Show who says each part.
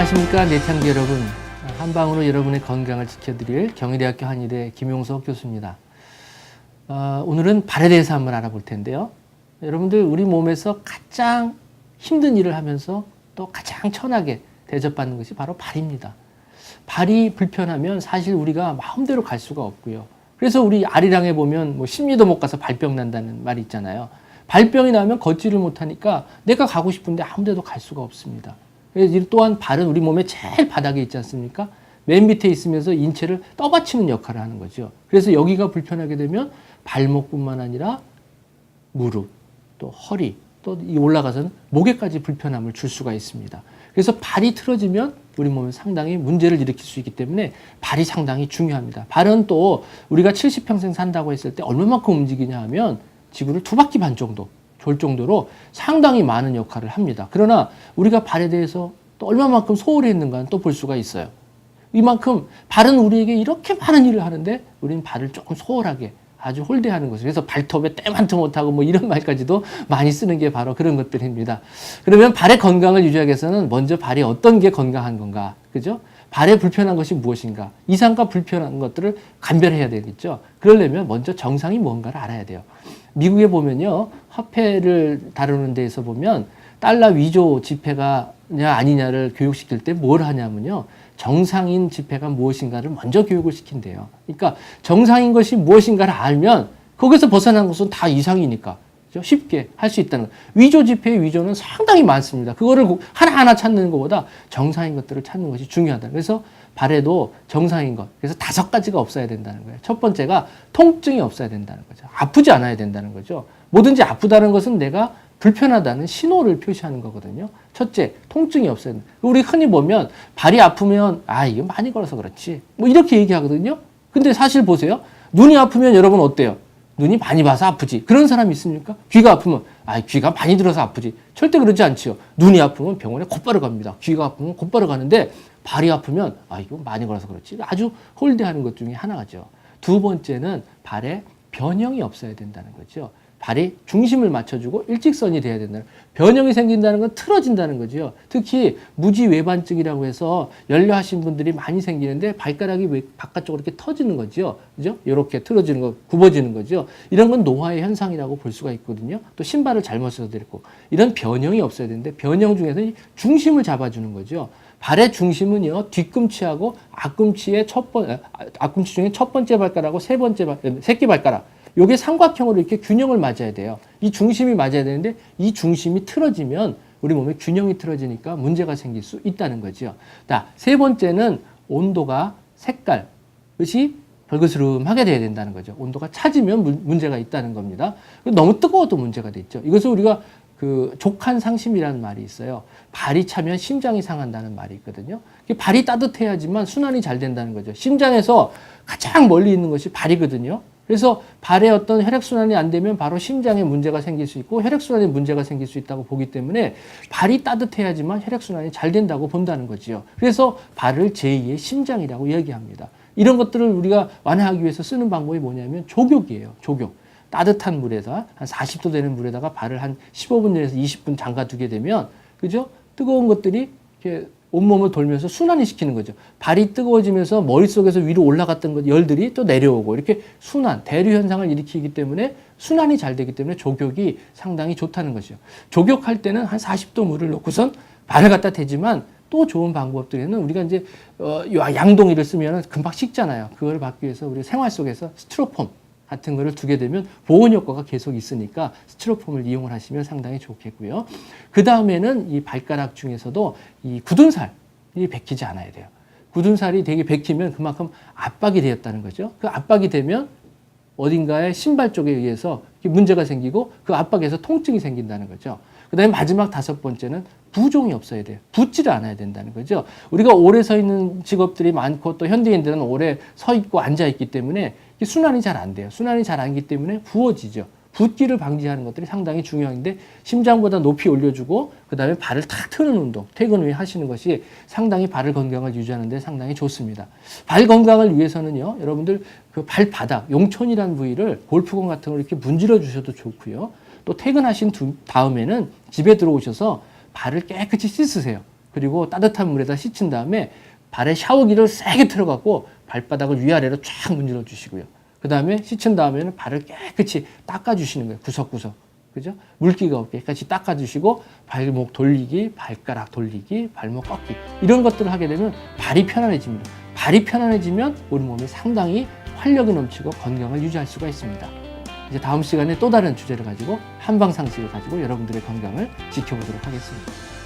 Speaker 1: 안녕하십니까 내창기 여러분. 한방으로 여러분의 건강을 지켜드릴 경희대학교 한의대 김용석 교수입니다. 오늘은 발에 대해서 한번 알아볼 텐데요. 여러분들 우리 몸에서 가장 힘든 일을 하면서 또 가장 천하게 대접받는 것이 바로 발입니다. 발이 불편하면 사실 우리가 마음대로 갈 수가 없고요. 그래서 우리 아리랑에 보면 뭐 심리도 못 가서 발병 난다는 말이 있잖아요. 발병이 나면 걷지를 못하니까 내가 가고 싶은데 아무 데도 갈 수가 없습니다. 그래서 또한 발은 우리 몸의 제일 바닥에 있지 않습니까? 맨 밑에 있으면서 인체를 떠받치는 역할을 하는 거죠. 그래서 여기가 불편하게 되면 발목뿐만 아니라 무릎, 또 허리, 또 올라가서는 목에까지 불편함을 줄 수가 있습니다. 그래서 발이 틀어지면 우리 몸에 상당히 문제를 일으킬 수 있기 때문에 발이 상당히 중요합니다. 발은 또 우리가 70평생 산다고 했을 때 얼마만큼 움직이냐 하면 지구를 2바퀴 반 정도 돌 정도로 상당히 많은 역할을 합니다. 그러나 우리가 발에 대해서 또 얼마만큼 소홀히 했는가는 또 볼 수가 있어요. 이만큼 발은 우리에게 이렇게 많은 일을 하는데 우리는 발을 조금 소홀하게 아주 홀대하는 것을. 그래서 발톱에 때만도 못하고 뭐 이런 말까지도 많이 쓰는 게 바로 그런 것들입니다. 그러면 발의 건강을 유지하기 위해서는 먼저 발이 어떤 게 건강한 건가, 그죠? 발에 불편한 것이 무엇인가, 이상과 불편한 것들을 감별해야 되겠죠. 그러려면 먼저 정상이 뭔가를 알아야 돼요. 미국에 보면요, 화폐를 다루는 데에서 보면 달러 위조 지폐가냐 아니냐를 교육시킬 때 뭘 하냐면요, 정상인 지폐가 무엇인가를 먼저 교육을 시킨대요. 그러니까 정상인 것이 무엇인가를 알면 거기서 벗어난 것은 다 이상이니까 쉽게 할 수 있다는 거예요. 위조 지폐의 위조는 상당히 많습니다. 그거를 하나하나 찾는 것보다 정상인 것들을 찾는 것이 중요하다. 그래서 발에도 정상인 것, 그래서 5가지가 없어야 된다는 거예요. 첫 번째가 통증이 없어야 된다는 거죠. 아프지 않아야 된다는 거죠. 뭐든지 아프다는 것은 내가 불편하다는 신호를 표시하는 거거든요. 첫째, 통증이 없어야 된다. 우리 흔히 보면 발이 아프면 이거 많이 걸어서 그렇지, 뭐 이렇게 얘기하거든요. 근데 사실 보세요. 눈이 아프면 여러분 어때요? 눈이 많이 봐서 아프지. 그런 사람이 있습니까? 귀가 아프면 귀가 많이 들어서 아프지. 절대 그러지 않지요. 눈이 아프면 병원에 곧바로 갑니다. 귀가 아프면 곧바로 가는데 발이 아프면 이거 많이 걸어서 그렇지. 아주 홀대하는 것 중에 하나죠. 두 번째는 발에 변형이 없어야 된다는 거죠. 발이 중심을 맞춰주고 일직선이 돼야 된다는, 변형이 생긴다는 건 틀어진다는 거죠. 특히 무지외반증이라고 해서 연료하신 분들이 많이 생기는데 발가락이 바깥쪽으로 이렇게 터지는 거죠. 그죠? 이렇게 틀어지는 거, 굽어지는 거죠. 이런 건 노화의 현상이라고 볼 수가 있거든요. 또 신발을 잘못 써도 되고, 이런 변형이 없어야 되는데 변형 중에서 중심을 잡아주는 거죠. 발의 중심은요, 뒤꿈치하고 앞꿈치 중에 첫 번째 발가락하고 새끼 발가락, 요게 삼각형으로 이렇게 균형을 맞아야 돼요. 이 중심이 맞아야 되는데 이 중심이 틀어지면 우리 몸의 균형이 틀어지니까 문제가 생길 수 있다는 거죠. 자, 세 번째는 온도가, 색깔, 것이 벌거스름하게 돼야 된다는 거죠. 온도가 차지면 문제가 있다는 겁니다. 너무 뜨거워도 문제가 있죠. 이것을 우리가 족한상심이라는 말이 있어요. 발이 차면 심장이 상한다는 말이 있거든요. 발이 따뜻해야지만 순환이 잘 된다는 거죠. 심장에서 가장 멀리 있는 것이 발이거든요. 그래서 발에 어떤 혈액순환이 안 되면 바로 심장에 문제가 생길 수 있고 혈액순환에 문제가 생길 수 있다고 보기 때문에 발이 따뜻해야지만 혈액순환이 잘 된다고 본다는 거지요. 그래서 발을 제2의 심장이라고 이야기합니다. 이런 것들을 우리가 완화하기 위해서 쓰는 방법이 뭐냐면 족욕이에요. 족욕. 따뜻한 물에다 한 40도 되는 물에다가 발을 한 15분 내에서 20분 잠가 두게 되면, 그죠? 뜨거운 것들이 이렇게 온몸을 돌면서 순환이 시키는 거죠. 발이 뜨거워지면서 머릿속에서 위로 올라갔던 열들이 또 내려오고 이렇게 순환, 대류 현상을 일으키기 때문에 순환이 잘 되기 때문에 족욕이 상당히 좋다는 것이죠. 족욕할 때는 한 40도 물을 넣고선 발을 갖다 대지만 또 좋은 방법들에는 우리가 이제 양동이를 쓰면 금방 식잖아요. 그걸 막기 위해서 우리 생활 속에서 스티로폼 같은 거를 두게 되면 보온 효과가 계속 있으니까 스티로폼을 이용을 하시면 상당히 좋겠고요. 그 다음에는 이 발가락 중에서도 이 굳은 살이 베끼지 않아야 돼요. 굳은 살이 되게 베끼면 그만큼 압박이 되었다는 거죠. 그 압박이 되면 어딘가에 신발 쪽에 의해서 문제가 생기고 그 압박에서 통증이 생긴다는 거죠. 그 다음에 마지막 5번째는 부종이 없어야 돼요. 붓지를 않아야 된다는 거죠. 우리가 오래 서 있는 직업들이 많고 또 현대인들은 오래 서 있고 앉아 있기 때문에 순환이 잘 안 돼요. 순환이 잘 안 되기 때문에 부어지죠. 붓기를 방지하는 것들이 상당히 중요한데 심장보다 높이 올려주고 그 다음에 발을 탁 트는 운동, 퇴근 후에 하시는 것이 상당히 발 건강을 유지하는 데 상당히 좋습니다. 발 건강을 위해서는요, 여러분들 그 발바닥, 용촌이라는 부위를 골프공 같은 걸 이렇게 문질러 주셔도 좋고요. 또 퇴근하신 다음에는 집에 들어오셔서 발을 깨끗이 씻으세요. 그리고 따뜻한 물에다 씻은 다음에 발에 샤워기를 세게 틀어갖고 발바닥을 위아래로 쫙 문질러 주시고요. 그 다음에 씻은 다음에는 발을 깨끗이 닦아주시는 거예요. 구석구석. 그죠? 물기가 없게 깨끗이 닦아주시고 발목 돌리기, 발가락 돌리기, 발목 꺾기 이런 것들을 하게 되면 발이 편안해집니다. 발이 편안해지면 우리 몸이 상당히 활력이 넘치고 건강을 유지할 수가 있습니다. 이제 다음 시간에 또 다른 주제를 가지고 한방 상식을 가지고 여러분들의 건강을 지켜보도록 하겠습니다.